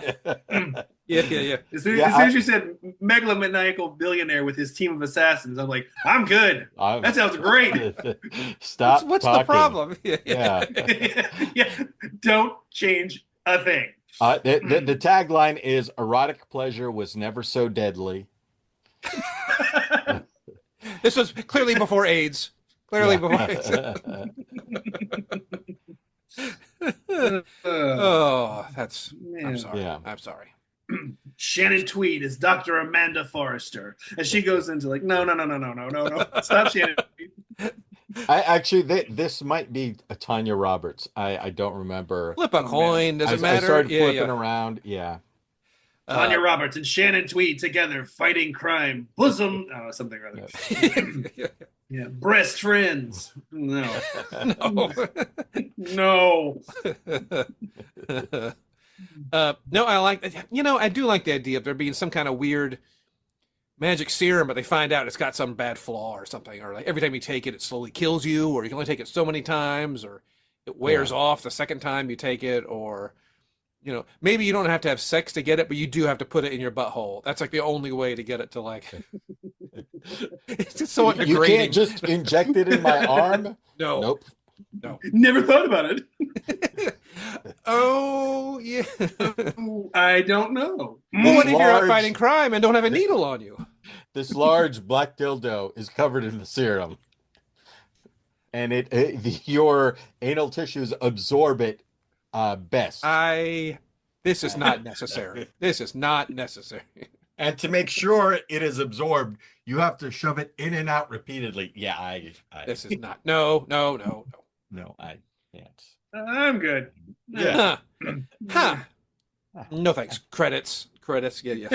Yeah. As soon as you said megalomaniacal billionaire with his team of assassins, I'm like, I'm good. That sounds great. Stop. What's talking. the problem? Yeah. Don't change a thing. The tagline is erotic pleasure was never so deadly. This was clearly before AIDS. Before AIDS. Oh, that's. Man. I'm sorry. Yeah. I'm sorry. Shannon Tweed is Dr. Amanda Forrester, and she goes into like, no, stop, Shannon Tweed. This might be a Tanya Roberts. I don't remember. Flip a coin. Does it matter? I started flipping around. Yeah. Tanya Roberts and Shannon Tweed together fighting crime. Bosom. Oh, something or other. Yeah. Breast friends. No. No. No, I like. I do like the idea of there being some kind of weird magic serum, but they find out it's got some bad flaw or something, or like every time you take it, it slowly kills you, or you can only take it so many times, or it wears off the second time you take it, or maybe you don't have to have sex to get it, but you do have to put it in your butthole. That's like the only way to get it to like. It's just so degrading. You can't just inject it in my arm. No. Nope. No. Never thought about it. Oh yeah. I don't know. Well, what if you're out fighting crime and don't have a needle on you? This large black dildo is covered in the serum, and your anal tissues absorb it best. This is not necessary. This is not necessary. And to make sure it is absorbed, you have to shove it in and out repeatedly. Yeah, this is not. No, I can't. I'm good. Yeah. Huh. No thanks. Credits. Yeah.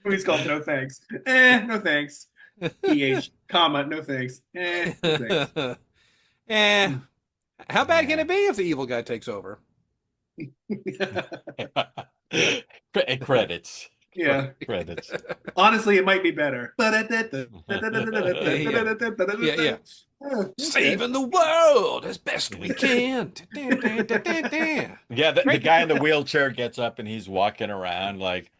Movie's called No Thanks. No thanks. PH, comma, no thanks. No thanks. How bad can it be if the evil guy takes over? Credits. Yeah. Credits. Honestly, it might be better. Yeah. Saving the world as best we can. Yeah, the guy in the wheelchair gets up and he's walking around like,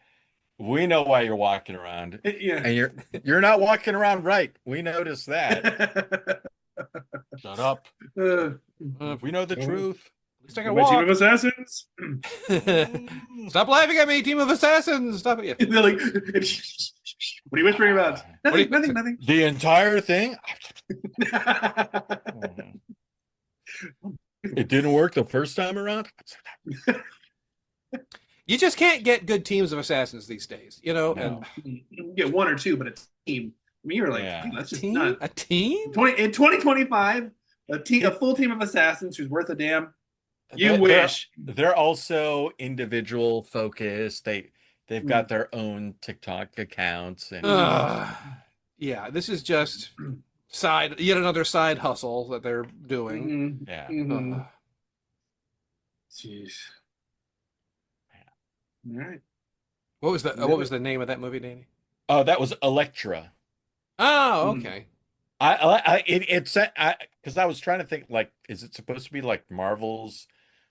we know why you're walking around. Yeah. And you're not walking around right. We noticed that. Shut up. We know the truth. Let's take a walk. Team of assassins. Stop laughing at me, team of assassins. Stop it. They're like, what are you whispering about? Nothing. The entire thing? It didn't work the first time around? You just can't get good teams of assassins these days, No. And you get one or two, but a team. I mean, you're like, that's just not a team. In 2025, a full team of assassins who's worth a damn. You wish. They're also individual focused. They've got their own TikTok accounts and yeah, this is just yet another side hustle that they're doing. Yeah. Jeez. All right. What was the name of that movie, Danny? Oh, that was Electra. Oh, okay. Because I was trying to think, like, is it supposed to be like Marvel's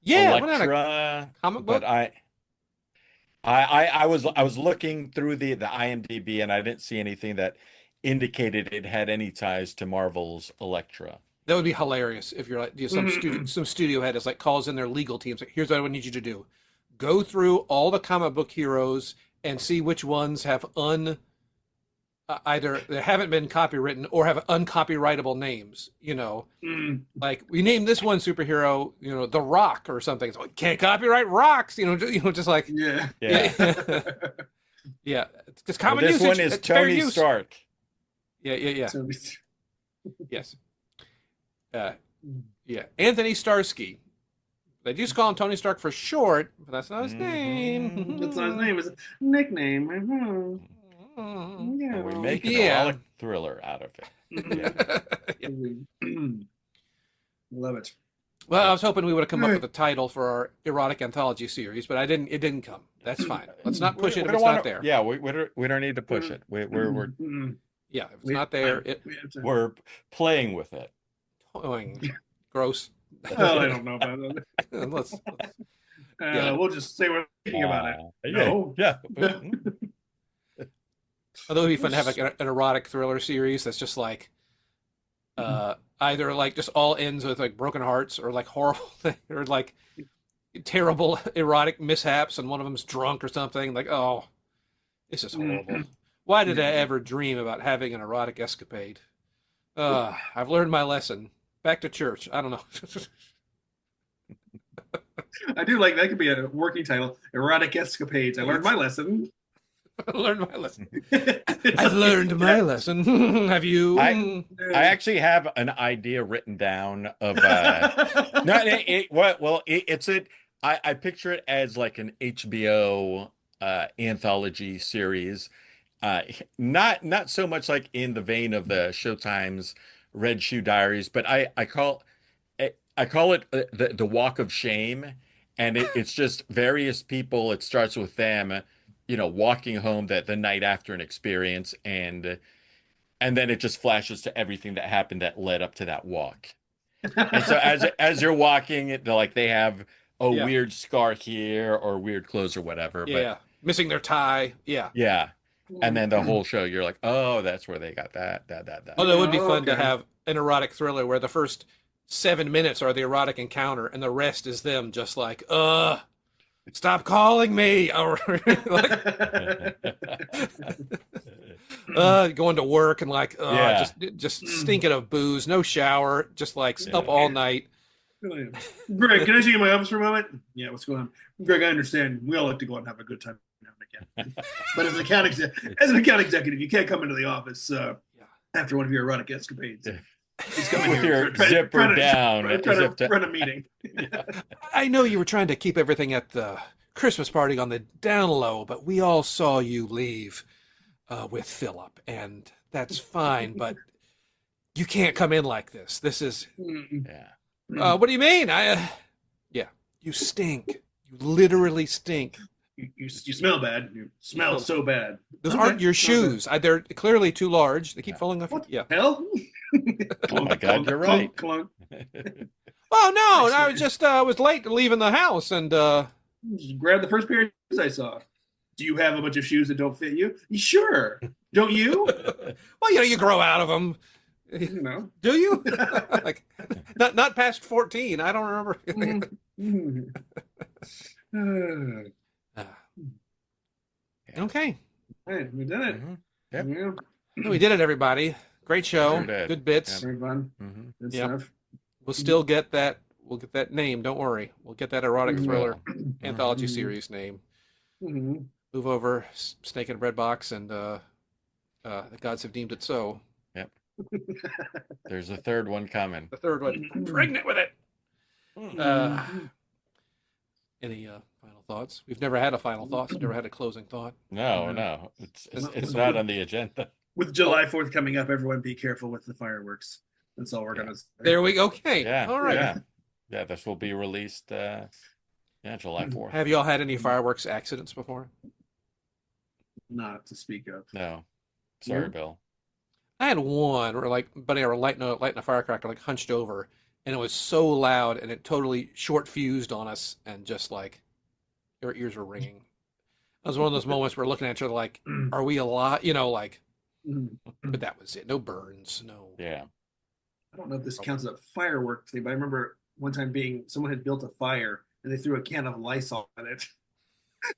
Electra? Comic book? But I was looking through the IMDb and I didn't see anything that indicated it had any ties to Marvel's Electra. That would be hilarious if you're like some studio head is like calls in their legal teams. Like, here's what I need you to do: go through all the comic book heroes and see which ones have either they haven't been copywritten or have uncopyrightable names. Like we named this one superhero, The Rock or something. So can't copyright rocks. Just like yeah. Yeah. Because common this usage. One is Tony Stark. Yeah. Yes. Yeah. Anthony Starsky. They just call him Tony Stark for short, but that's not his name. That's not his name. It's a nickname. And we make an erotic thriller out of it. Love it. Well, I was hoping we would have come up with a title for our erotic anthology series, but it didn't come. That's fine. Let's not push it if it's not there. Yeah, we don't need to push it. We're yeah, if it's not there, we're playing with it. Gross. Well, I don't know about that. let's We'll just say we're thinking about it. No. Yeah. Although it'd be fun to have like an erotic thriller series that's just like either like just all ends with like broken hearts or like horrible thing or like terrible erotic mishaps and one of them's drunk or something. Like, oh, this is horrible. Why did I ever dream about having an erotic escapade? I've learned my lesson. Back to church. I don't know. I do like that could be a working title. Erotic escapades. I learned my lesson. I learned my lesson. I've learned my lesson. Have you? I actually have an idea written down of I picture it as like an HBO anthology series. Not so much like in the vein of the Showtime's Red Shoe Diaries, but I call it the Walk of Shame, and it's just various people. It starts with them, walking home the night after an experience, and then it just flashes to everything that happened that led up to that walk. And so as you're walking, they have a weird scar here or weird clothes or whatever. Yeah, but missing their tie. Yeah. Yeah. And then the whole show, you're like, oh, that's where they got that. Oh, that would be fun to have an erotic thriller where the first 7 minutes are the erotic encounter and the rest is them just like, stop calling me. Or going to work and like, just stinking of booze, no shower, just like up all night. Greg, can I see you in my office for a moment? Yeah, what's going on? Greg, I understand. We all like to go out and have a good time now and again. But as an account executive, you can't come into the office after one of your erotic escapades. He's coming with your zipper down. Trying to run a meeting. I know you were trying to keep everything at the Christmas party on the down low, but we all saw you leave with Philip, and that's fine, but you can't come in like this. This is... what do you mean? You stink. You literally stink. You smell bad. You smell so bad. Those aren't your shoes. They're clearly too large. They keep falling off. What the hell? Oh my God, you're right. Clunk. Oh no, I was just was late leaving the house and just grab the first pair of shoes I saw. Do you have a bunch of shoes that don't fit you? Sure. Don't you? Well, you grow out of them. Do you? Like not past 14. I don't remember. Okay. Hey, we did it. Yep. Yeah. We did it, everybody. Great show. Good bits. Very fun. Good stuff. We'll still get that. We'll get that name. Don't worry. We'll get that erotic thriller anthology series name. Move over, Snake in a Bread Box, and the gods have deemed it so. Yep. There's a third one coming. The third one. I'm pregnant with it. Any final thoughts? We've never had a final thought. We've never had a closing thought. No. It's not on the agenda. with July 4th coming up, everyone be careful with the fireworks. That's all we're gonna say. There we go. Okay. Yeah. All right. Yeah. This will be released. July 4th. Have y'all had any fireworks accidents before? Not to speak of. No. Sorry, Bill. I had one where like Buddy and I were lighting a firecracker, like hunched over, and it was so loud and it totally short fused on us, and just like our ears were ringing. It was one of those moments where we're looking at each other like, are we alive? You know, like, but that was it. No burns, no. Yeah. I don't know if this counts as a firework thing, but I remember one time someone had built a fire and they threw a can of Lysol on it.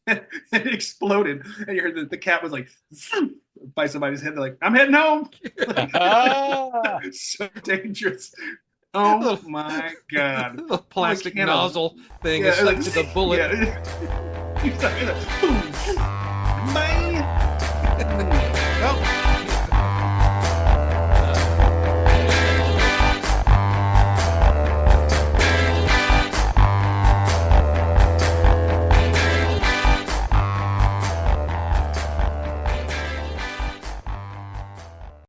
And it exploded, and you heard the cat was like by somebody's head. They're like, "I'm heading home." So dangerous. Oh my god! The plastic nozzle thing is like the bullet. Yeah. Bye. Oh.